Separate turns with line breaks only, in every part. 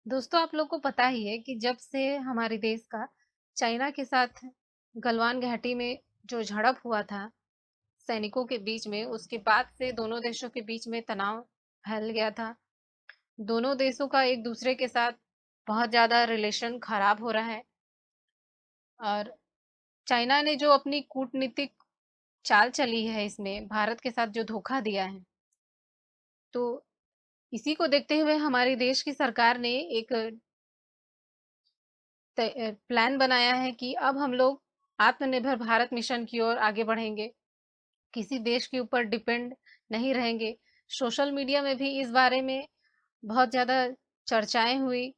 दोस्तों आप लोग को पता ही है कि जब से हमारे देश का चाइना के साथ गलवान घाटी में जो झड़प हुआ था सैनिकों के बीच में, उसके बाद से दोनों देशों के बीच में तनाव फैल गया था। दोनों देशों का एक दूसरे के साथ बहुत ज्यादा रिलेशन खराब हो रहा है। और चाइना ने जो अपनी कूटनीतिक चाल चली है, इसमें भारत के साथ जो धोखा दिया है, तो इसी को देखते हुए हमारे देश की सरकार ने एक प्लान बनाया है कि अब हम लोग आत्मनिर्भर भारत मिशन की ओर आगे बढ़ेंगे, किसी देश के ऊपर डिपेंड नहीं रहेंगे। सोशल मीडिया में भी इस बारे में बहुत ज़्यादा चर्चाएं हुई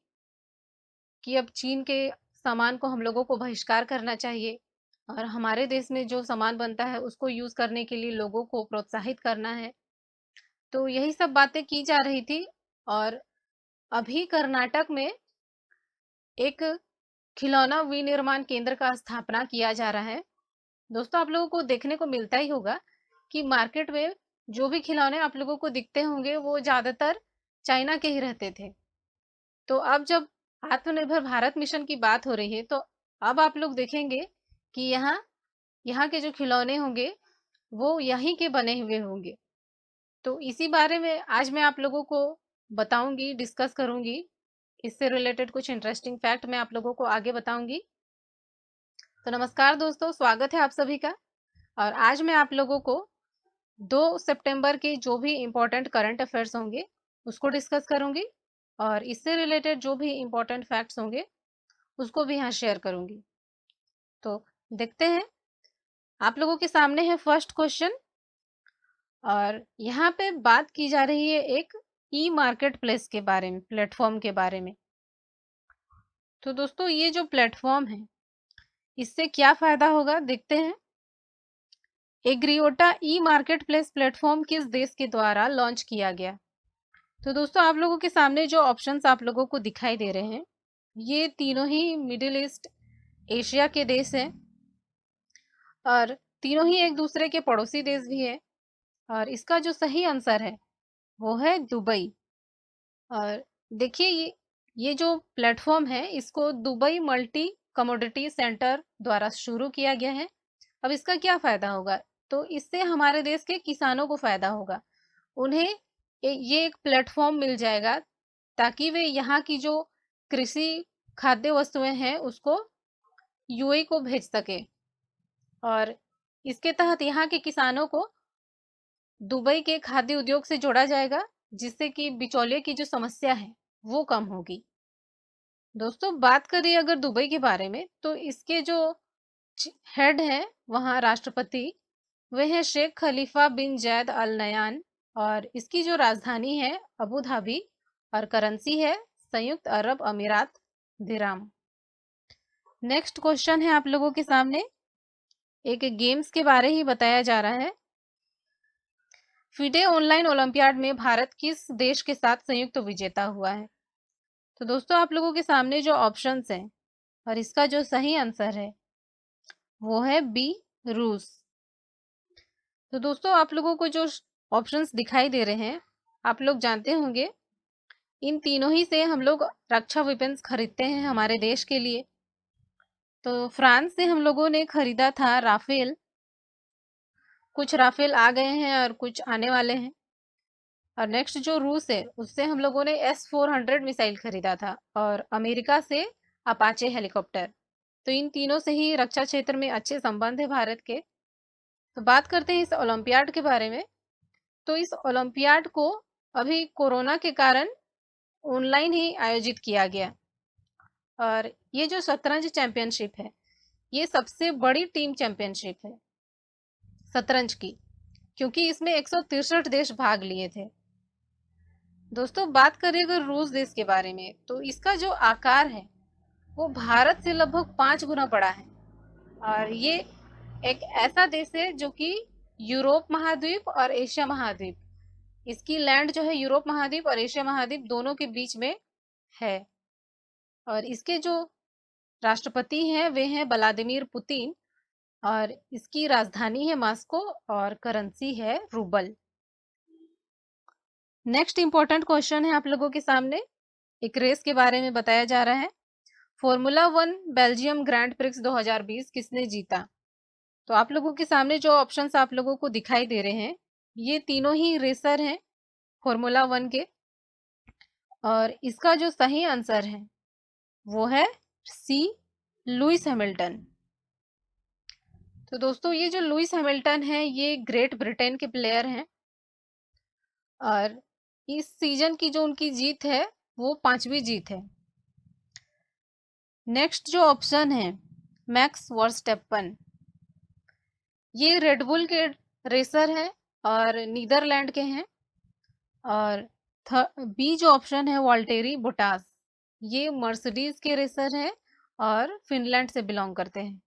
कि अब चीन के सामान को हम लोगों को बहिष्कार करना चाहिए और हमारे देश में जो सामान बनता है उसको यूज़ करने के लिए लोगों को प्रोत्साहित करना है। तो यही सब बातें की जा रही थी। और अभी कर्नाटक में एक खिलौना विनिर्माण केंद्र का स्थापना किया जा रहा है। दोस्तों आप लोगों को देखने को मिलता ही होगा कि मार्केट में जो भी खिलौने आप लोगों को दिखते होंगे वो ज्यादातर चाइना के ही रहते थे। तो अब जब आत्मनिर्भर भारत मिशन की बात हो रही है, तो अब आप लोग देखेंगे कि यहाँ के जो खिलौने होंगे वो यहीं के बने हुए होंगे। तो इसी बारे में आज मैं आप लोगों को बताऊंगी, डिस्कस करूंगी। इससे रिलेटेड कुछ इंटरेस्टिंग फैक्ट मैं आप लोगों को आगे बताऊंगी। तो नमस्कार दोस्तों, स्वागत है आप सभी का। और आज मैं आप लोगों को 2 सितंबर के जो भी इम्पोर्टेंट करंट अफेयर्स होंगे उसको डिस्कस करूंगी और इससे रिलेटेड जो भी इम्पोर्टेंट फैक्ट्स होंगे उसको भी यहाँ शेयर करूंगी। तो देखते हैं। आप लोगों के सामने है फर्स्ट क्वेश्चन और यहाँ पे बात की जा रही है एक ई मार्केट प्लेस के बारे में, प्लेटफॉर्म के बारे में। तो दोस्तों ये जो प्लेटफॉर्म है इससे क्या फायदा होगा देखते हैं। एग्रीओटा ई मार्केट प्लेस प्लेटफॉर्म किस देश के द्वारा लॉन्च किया गया? तो दोस्तों आप लोगों के सामने जो ऑप्शंस आप लोगों को दिखाई दे रहे हैं ये तीनों ही मिडिल ईस्ट एशिया के देश हैं और तीनों ही एक दूसरे के पड़ोसी देश भी है। और इसका जो सही आंसर है वो है दुबई। और देखिए ये जो प्लेटफॉर्म है इसको दुबई मल्टी कमोडिटी सेंटर द्वारा शुरू किया गया है। अब इसका क्या फायदा होगा? तो इससे हमारे देश के किसानों को फायदा होगा। उन्हें ये एक प्लेटफॉर्म मिल जाएगा ताकि वे यहाँ की जो कृषि खाद्य वस्तुएं हैं उसको यूएई को भेज सके। और इसके तहत यहाँ के किसानों को दुबई के खाद्य उद्योग से जोड़ा जाएगा जिससे कि बिचौलिए की जो समस्या है वो कम होगी। दोस्तों बात करें अगर दुबई के बारे में, तो इसके जो हेड है वहाँ राष्ट्रपति वे हैं शेख खलीफा बिन जैद अल नयान। और इसकी जो राजधानी है अबू धाबी और करेंसी है संयुक्त अरब अमीरात दिराम। नेक्स्ट क्वेश्चन है आप लोगों के सामने, एक गेम्स के बारे ही बताया जा रहा है। फिडे ऑनलाइन ओलंपियाड में भारत किस देश के साथ संयुक्त विजेता हुआ है? तो दोस्तों आप लोगों के सामने जो ऑप्शंस हैं और इसका जो सही आंसर है वो है बी, रूस। तो दोस्तों आप लोगों को जो ऑप्शंस दिखाई दे रहे हैं आप लोग जानते होंगे इन तीनों ही से हम लोग रक्षा विपेंस खरीदते हैं हमारे देश के लिए। तो फ्रांस से हम लोगों ने खरीदा था राफेल। कुछ राफेल आ गए हैं और कुछ आने वाले हैं। और नेक्स्ट जो रूस है उससे हम लोगों ने S-400 मिसाइल खरीदा था और अमेरिका से अपाचे हेलीकॉप्टर। तो इन तीनों से ही रक्षा क्षेत्र में अच्छे संबंध है भारत के। तो बात करते हैं इस ओलंपियाड के बारे में। तो इस ओलंपियाड को अभी कोरोना के कारण ऑनलाइन ही आयोजित किया गया। और ये जो शतरंज चैंपियनशिप है ये सबसे बड़ी टीम चैंपियनशिप है शतरंज की, क्योंकि इसमें 163 देश भाग लिए थे। दोस्तों बात करें अगर रूस देश के बारे में, तो इसका जो आकार है वो भारत से लगभग 5 गुना बड़ा है। और ये एक ऐसा देश है जो कि यूरोप महाद्वीप और एशिया महाद्वीप, इसकी लैंड जो है यूरोप महाद्वीप और एशिया महाद्वीप दोनों के बीच में है। और इसके जो राष्ट्रपति हैं वे हैं व्लादिमीर पुतिन और इसकी राजधानी है मॉस्को और करेंसी है रूबल। नेक्स्ट इंपॉर्टेंट क्वेश्चन है आप लोगों के सामने, एक रेस के बारे में बताया जा रहा है। फॉर्मूला 1 बेल्जियम ग्रैंड प्रिक्स 2020 किसने जीता? तो आप लोगों के सामने जो ऑप्शंस आप लोगों को दिखाई दे रहे हैं, ये तीनों ही रेसर हैं फॉर्मूला 1 के, और इसका जो सही आंसर है वो है सी, लुइस हैमिल्टन। तो दोस्तों ये जो लुइस हैमिल्टन है ये ग्रेट ब्रिटेन के प्लेयर हैं, और इस सीजन की जो उनकी जीत है वो 5वीं जीत है। नेक्स्ट जो ऑप्शन है मैक्स वर्स्टेपन, ये रेडबुल के रेसर हैं और नीदरलैंड के हैं। और बी जो ऑप्शन है वाल्टेरी बोटास, ये मर्सिडीज के रेसर हैं और फिनलैंड से बिलोंग करते हैं।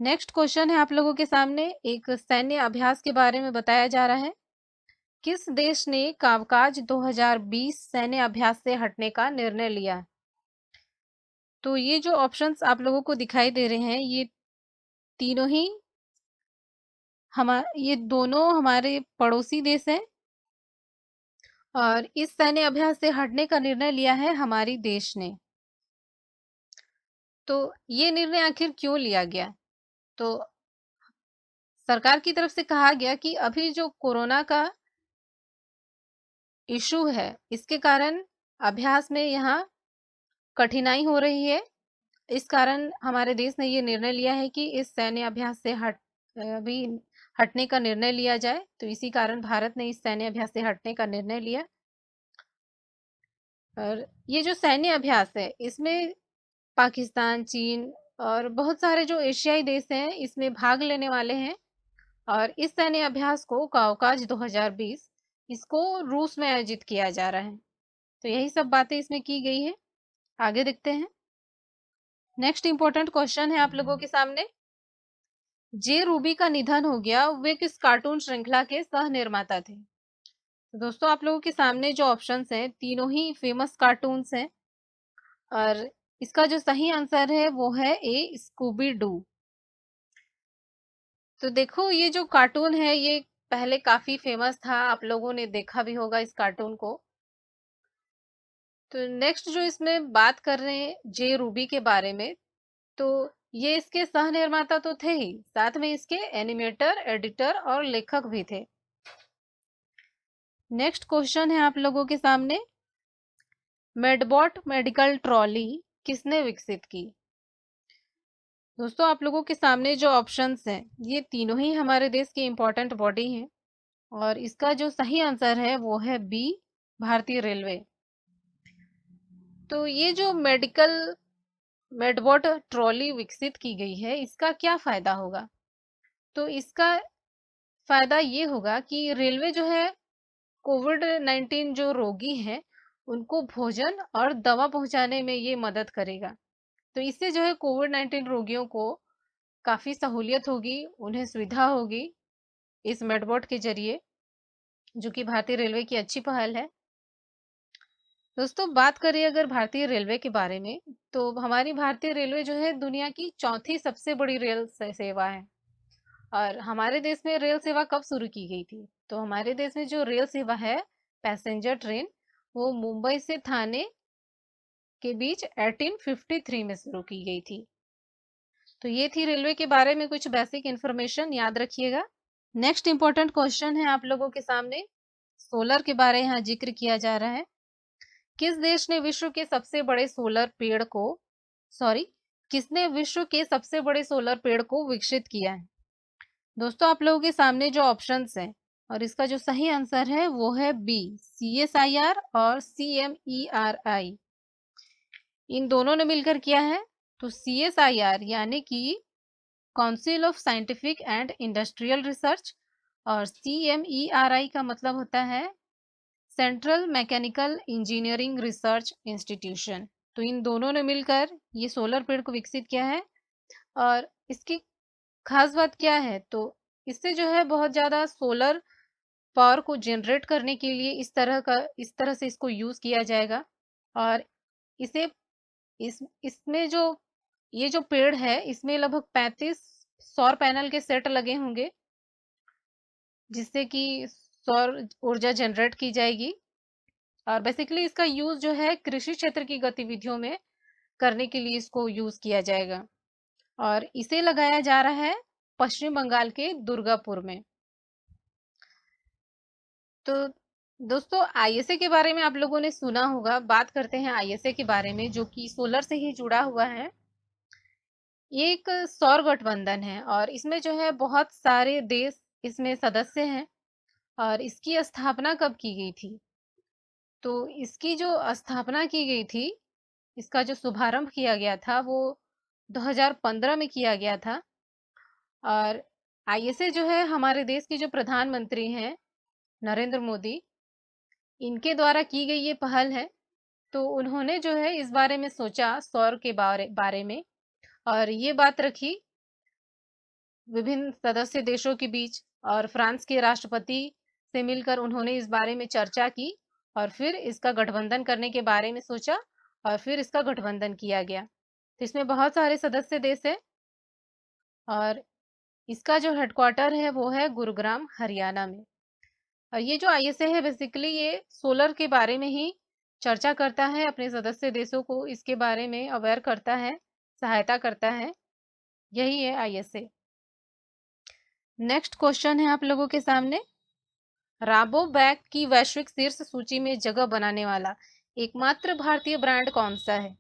नेक्स्ट क्वेश्चन है आप लोगों के सामने, एक सैन्य अभ्यास के बारे में बताया जा रहा है। किस देश ने कावकाज 2020 सैन्य अभ्यास से हटने का निर्णय लिया? तो ये जो ऑप्शंस आप लोगों को दिखाई दे रहे हैं, ये तीनों ही ये दोनों हमारे पड़ोसी देश हैं, और इस सैन्य अभ्यास से हटने का निर्णय लिया है हमारी देश ने। तो ये निर्णय आखिर क्यों लिया गया? तो सरकार की तरफ से कहा गया कि अभी जो कोरोना का इशू है, इसके कारण अभ्यास में यहाँ कठिनाई हो रही है। इस कारण हमारे देश ने ये निर्णय लिया है कि इस सैन्य अभ्यास से अभी हटने का निर्णय लिया जाए। तो इसी कारण भारत ने इस सैन्य अभ्यास से हटने का निर्णय लिया। और ये जो सैन्य अभ्यास है, इसमें पाकिस्तान, चीन और बहुत सारे जो एशियाई देश हैं इसमें भाग लेने वाले हैं। और इस सैन्य अभ्यास को कावकाज 2020 इसको रूस में आयोजित किया जा रहा है। तो यही सब बातें इसमें की गई है। आगे देखते हैं। नेक्स्ट इंपॉर्टेंट क्वेश्चन है आप लोगों के सामने, जे रूबी का निधन हो गया, वे किस कार्टून श्रृंखला के सह निर्माता थे? तो दोस्तों आप लोगों के सामने जो ऑप्शंस हैं तीनों ही फेमस कार्टून्स हैं, और इसका जो सही आंसर है वो है ए, स्कूबी डू। तो देखो ये जो कार्टून है ये पहले काफी फेमस था, आप लोगों ने देखा भी होगा इस कार्टून को। तो नेक्स्ट जो इसमें बात कर रहे हैं जे रूबी के बारे में, तो ये इसके सह निर्माता तो थे ही, साथ में इसके एनिमेटर, एडिटर और लेखक भी थे। नेक्स्ट क्वेश्चन है आप लोगों के सामने, मेडबॉट मेडिकल ट्रॉली किसने विकसित की? दोस्तों आप लोगों के सामने जो ऑप्शंस हैं ये तीनों ही हमारे देश की इंपॉर्टेंट बॉडी हैं, और इसका जो सही आंसर है वो है बी, भारतीय रेलवे। तो ये जो मेडबॉट ट्रॉली विकसित की गई है, इसका क्या फायदा होगा? तो इसका फायदा ये होगा कि रेलवे जो है कोविड-19 जो रोगी हैं उनको भोजन और दवा पहुंचाने में ये मदद करेगा। तो इससे जो है कोविड-19 रोगियों को काफी सहूलियत होगी, उन्हें सुविधा होगी इस मेडबॉट के जरिए, जो कि भारतीय रेलवे की अच्छी पहल है। दोस्तों बात करें अगर भारतीय रेलवे के बारे में, तो हमारी भारतीय रेलवे जो है दुनिया की चौथी सबसे बड़ी रेल सेवा है। और हमारे देश में रेल सेवा कब शुरू की गई थी? तो हमारे देश में जो रेल सेवा है पैसेंजर ट्रेन, वो मुंबई से थाने के बीच 1853 में शुरू की गई थी। तो ये थी रेलवे के बारे में कुछ बेसिक इंफॉर्मेशन, याद रखिएगा। नेक्स्ट इंपॉर्टेंट क्वेश्चन है आप लोगों के सामने, सोलर के बारे यहाँ जिक्र किया जा रहा है। किस देश ने विश्व के सबसे बड़े सोलर पेड़ को किसने विश्व के सबसे बड़े सोलर पेड़ को विकसित किया है? दोस्तों आप लोगों के सामने जो ऑप्शंस हैं, और इसका जो सही आंसर है वो है बी, CSIR और CMERI, इन दोनों ने मिलकर किया है। तो CSIR यानी कि council of scientific and industrial research, और CMERI का मतलब होता है central mechanical engineering research institution. तो इन दोनों ने मिलकर ये सोलर पेड़ को विकसित किया है। और इसकी खास बात क्या है? तो इससे जो है बहुत ज़्यादा सोलर पावर को जनरेट करने के लिए इस तरह से इसको यूज़ किया जाएगा। और इसे इसमें जो ये जो पेड़ है इसमें लगभग 35 सौर पैनल के सेट लगे होंगे, जिससे कि सौर ऊर्जा जनरेट की जाएगी। और बेसिकली इसका यूज जो है कृषि क्षेत्र की गतिविधियों में करने के लिए इसको यूज किया जाएगा। और इसे लगाया जा रहा है पश्चिम बंगाल के दुर्गापुर में। तो दोस्तों आईएसए के बारे में आप लोगों ने सुना होगा। बात करते हैं आईएसए के बारे में, जो कि सोलर से ही जुड़ा हुआ है। ये एक सौर गठबंधन है और इसमें जो है बहुत सारे देश इसमें सदस्य हैं। और इसकी स्थापना कब की गई थी? तो इसकी जो स्थापना की गई थी, इसका जो शुभारंभ किया गया था वो 2015 में किया गया था। और आईएसए जो है हमारे देश के जो प्रधानमंत्री हैं नरेंद्र मोदी, इनके द्वारा की गई ये पहल है। तो उन्होंने जो है इस बारे में सोचा, सौर के बारे में, और ये बात रखी विभिन्न सदस्य देशों के बीच। और फ्रांस के राष्ट्रपति से मिलकर उन्होंने इस बारे में चर्चा की और फिर इसका गठबंधन करने के बारे में सोचा और फिर इसका गठबंधन किया गया। तो इसमें बहुत सारे सदस्य देश हैं और इसका जो हेडक्वार्टर है वो है गुरुग्राम हरियाणा में। और ये जो आईएसए है बेसिकली ये सोलर के बारे में ही चर्चा करता है, अपने सदस्य देशों को इसके बारे में अवेयर करता है, सहायता करता है। यही है आईएसए। नेक्स्ट क्वेश्चन है आप लोगों के सामने, राबोबैक की वैश्विक शीर्ष सूची में जगह बनाने वाला एकमात्र भारतीय ब्रांड कौन सा है?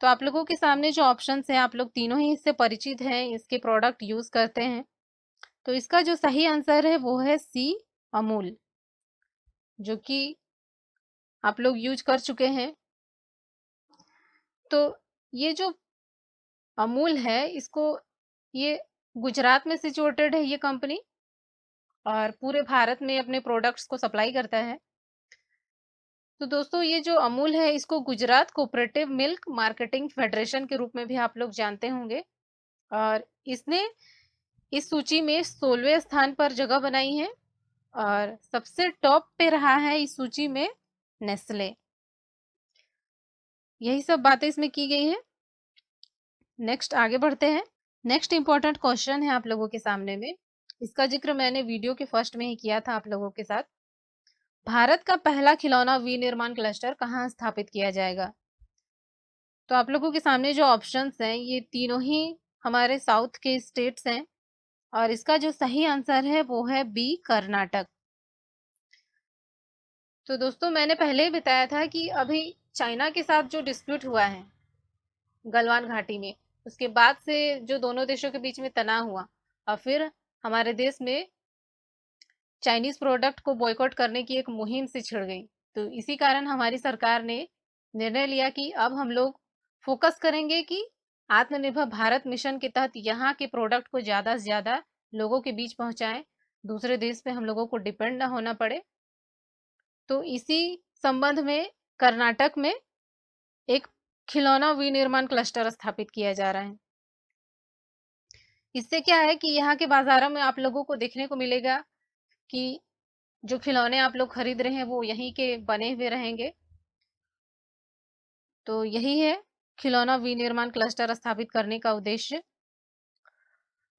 तो आप लोगों के सामने जो ऑप्शंस हैं, आप लोग तीनों ही इससे परिचित हैं, इसके प्रोडक्ट यूज करते हैं। तो इसका जो सही आंसर है वो है सी, अमूल, जो कि आप लोग यूज कर चुके हैं। तो ये जो अमूल है, इसको ये गुजरात में सिचुएटेड है ये कंपनी, और पूरे भारत में अपने प्रोडक्ट्स को सप्लाई करता है। तो दोस्तों ये जो अमूल है इसको Gujarat cooperative milk marketing federation के रूप में भी आप लोग जानते होंगे। और इसने इस सूची में 16वें स्थान पर जगह बनाई है और सबसे टॉप पे रहा है इस सूची में नेस्ले। यही सब बातें इसमें की गई है। नेक्स्ट आगे बढ़ते हैं। नेक्स्ट इंपॉर्टेंट क्वेश्चन है आप लोगों के सामने में, इसका जिक्र मैंने वीडियो के फर्स्ट में ही किया था आप लोगों के साथ। भारत का पहला खिलौना विनिर्माण क्लस्टर कहाँ स्थापित किया जाएगा? तो आप लोगों के सामने जो ऑप्शंस हैं ये तीनों ही हमारे साउथ के स्टेट्स हैं और इसका जो सही आंसर है वो है बी, कर्नाटक। तो दोस्तों मैंने पहले ही बताया था कि अभी चाइना के साथ जो डिस्प्यूट हुआ है गलवान घाटी में, उसके बाद से जो दोनों देशों के बीच में तनाव हुआ और फिर हमारे देश में चाइनीज प्रोडक्ट को बॉयकॉट करने की एक मुहिम से छिड़ गई। तो इसी कारण हमारी सरकार ने निर्णय लिया कि अब हम लोग फोकस करेंगे कि आत्मनिर्भर भारत मिशन के तहत यहाँ के प्रोडक्ट को ज़्यादा से ज़्यादा लोगों के बीच पहुँचाएं, दूसरे देश पे हम लोगों को डिपेंड ना होना पड़े। तो इसी संबंध में कर्नाटक में एक खिलौना विनिर्माण क्लस्टर स्थापित किया जा रहा है। इससे क्या है कि यहाँ के बाजारों में आप लोगों को देखने को मिलेगा कि जो खिलौने आप लोग खरीद रहे हैं वो यहीं के बने हुए रहेंगे। तो यही है खिलौना विनिर्माण क्लस्टर स्थापित करने का उद्देश्य।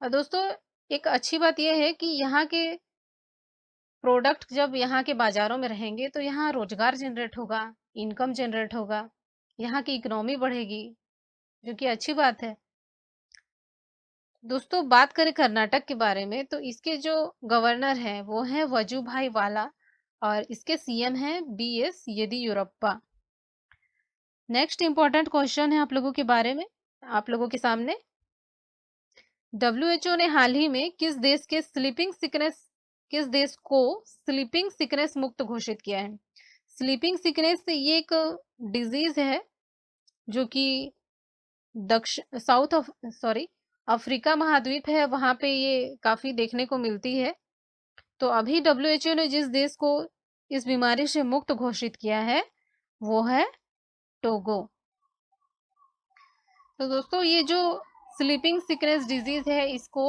और दोस्तों एक अच्छी बात यह है कि यहाँ के प्रोडक्ट जब यहाँ के बाजारों में रहेंगे तो यहाँ रोजगार जनरेट होगा, इनकम जनरेट होगा, यहाँ की इकोनॉमी बढ़ेगी, जो कि अच्छी बात है। दोस्तों बात करें कर्नाटक के बारे में तो इसके जो गवर्नर हैं वो हैं वजुभाई वाला और इसके सीएम हैं BS Yediyurappa. Next important question है आप लोगों के बारे में, आप लोगों के सामने, डब्ल्यूएचओ ने हाल ही में किस देश को स्लीपिंग सिकनेस मुक्त घोषित किया है? स्लीपिंग सिकनेस ये एक डिजीज है जो कि अफ्रीका महाद्वीप है, वहां पे ये काफी देखने को मिलती है। तो अभी डब्ल्यूएचओ ने जिस देश को इस बीमारी से मुक्त घोषित किया है वो है टोगो। तो दोस्तों ये जो स्लीपिंग सिकनेस डिजीज है इसको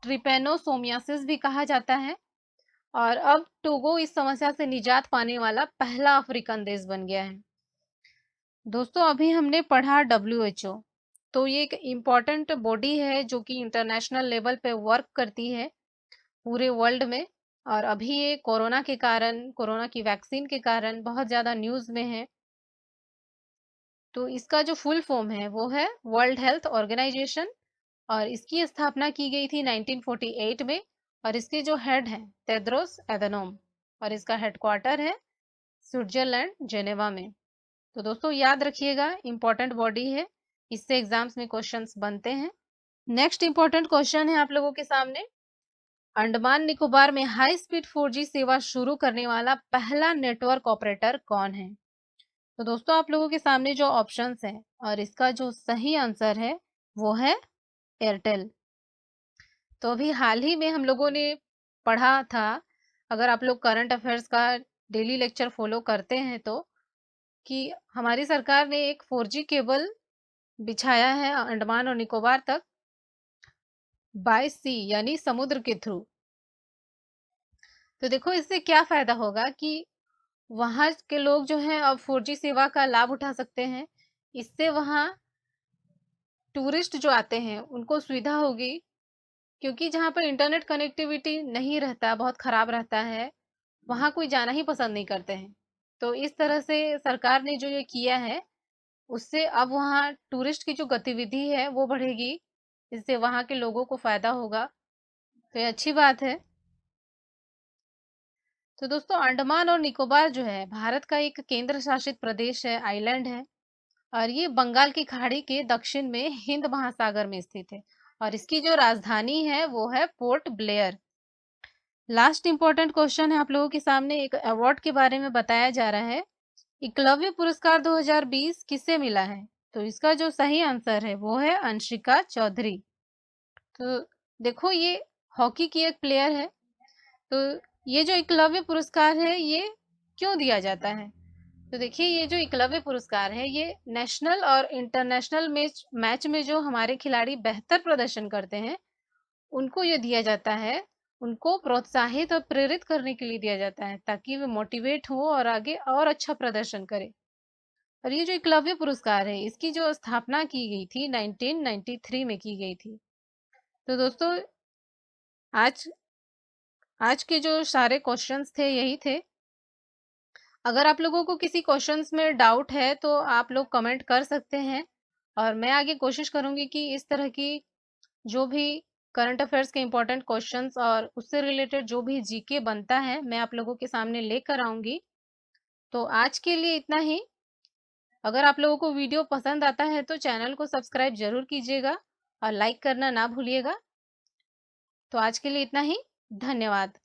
ट्रिपेनोसोमियासिस भी कहा जाता है और अब टोगो इस समस्या से निजात पाने वाला पहला अफ्रीकन देश बन गया है। दोस्तों अभी हमने पढ़ा डब्ल्यूएचओ, तो ये एक इम्पॉर्टेंट बॉडी है जो कि इंटरनेशनल लेवल पे वर्क करती है पूरे वर्ल्ड में। और अभी ये कोरोना के कारण, कोरोना की वैक्सीन के कारण बहुत ज़्यादा न्यूज़ में है। तो इसका जो फुल फॉर्म है वो है वर्ल्ड हेल्थ ऑर्गेनाइजेशन, और इसकी स्थापना की गई थी 1948 में। और इसके जो हेड हैं टेड्रोस एधनोम, और इसका हेडक्वार्टर है स्विट्जरलैंड जेनेवा में। तो दोस्तों याद रखिएगा, इंपॉर्टेंट बॉडी है, इससे एग्जाम्स में क्वेश्चंस बनते हैं। नेक्स्ट इंपॉर्टेंट क्वेश्चन है आप लोगों के सामने, अंडमान निकोबार में हाई स्पीड 4G सेवा शुरू करने वाला पहला नेटवर्क ऑपरेटर कौन है? तो दोस्तों आप लोगों के सामने जो ऑप्शंस हैं और इसका जो सही आंसर है वो है एयरटेल। तो अभी हाल ही में हम लोगों ने पढ़ा था, अगर आप लोग करंट अफेयर्स का डेली लेक्चर फॉलो करते हैं तो, कि हमारी सरकार ने एक 4G केबल बिछाया है अंडमान और निकोबार तक बाय सी, यानी समुद्र के थ्रू। तो देखो इससे क्या फायदा होगा कि वहां के लोग जो हैं अब 4G सेवा का लाभ उठा सकते हैं। इससे वहां टूरिस्ट जो आते हैं उनको सुविधा होगी, क्योंकि जहाँ पर इंटरनेट कनेक्टिविटी नहीं रहता, बहुत खराब रहता है, वहां कोई जाना ही पसंद नहीं करते हैं। तो इस तरह से सरकार ने जो ये किया है, उससे अब वहाँ टूरिस्ट की जो गतिविधि है वो बढ़ेगी, इससे वहाँ के लोगों को फायदा होगा। तो ये अच्छी बात है। तो दोस्तों अंडमान और निकोबार जो है भारत का एक केंद्र शासित प्रदेश है, आइलैंड है, और ये बंगाल की खाड़ी के दक्षिण में हिंद महासागर में स्थित है। और इसकी जो राजधानी है वो है port Blair. Last important question है आप लोगों के सामने, एक अवार्ड के बारे में बताया जा रहा है। एकलव्य पुरस्कार 2020 किसे मिला है? तो इसका जो सही आंसर है वो है अंशिका चौधरी। तो देखो ये हॉकी की एक प्लेयर है। तो ये जो एकलव्य पुरस्कार है ये क्यों दिया जाता है? तो देखिए ये जो एकलव्य पुरस्कार है ये नेशनल और इंटरनेशनल मैच में जो हमारे खिलाड़ी बेहतर प्रदर्शन करते हैं उनको ये दिया जाता है, उनको प्रोत्साहित और प्रेरित करने के लिए दिया जाता है, ताकि वे मोटिवेट हो और आगे और अच्छा प्रदर्शन करें। और ये जो एकलव्य पुरस्कार है इसकी जो स्थापना की गई थी 1993 में की गई थी। तो दोस्तों आज आज के जो सारे क्वेश्चंस थे यही थे। अगर आप लोगों को किसी क्वेश्चंस में डाउट है तो आप लोग कमेंट कर सकते हैं, और मैं आगे कोशिश करूंगी कि इस तरह की जो भी करंट अफेयर्स के इम्पोर्टेंट क्वेश्चंस और उससे रिलेटेड जो भी जीके बनता है मैं आप लोगों के सामने लेकर आऊंगी। तो आज के लिए इतना ही। अगर आप लोगों को वीडियो पसंद आता है तो चैनल को सब्सक्राइब जरूर कीजिएगा और लाइक करना ना भूलिएगा। तो आज के लिए इतना ही। धन्यवाद।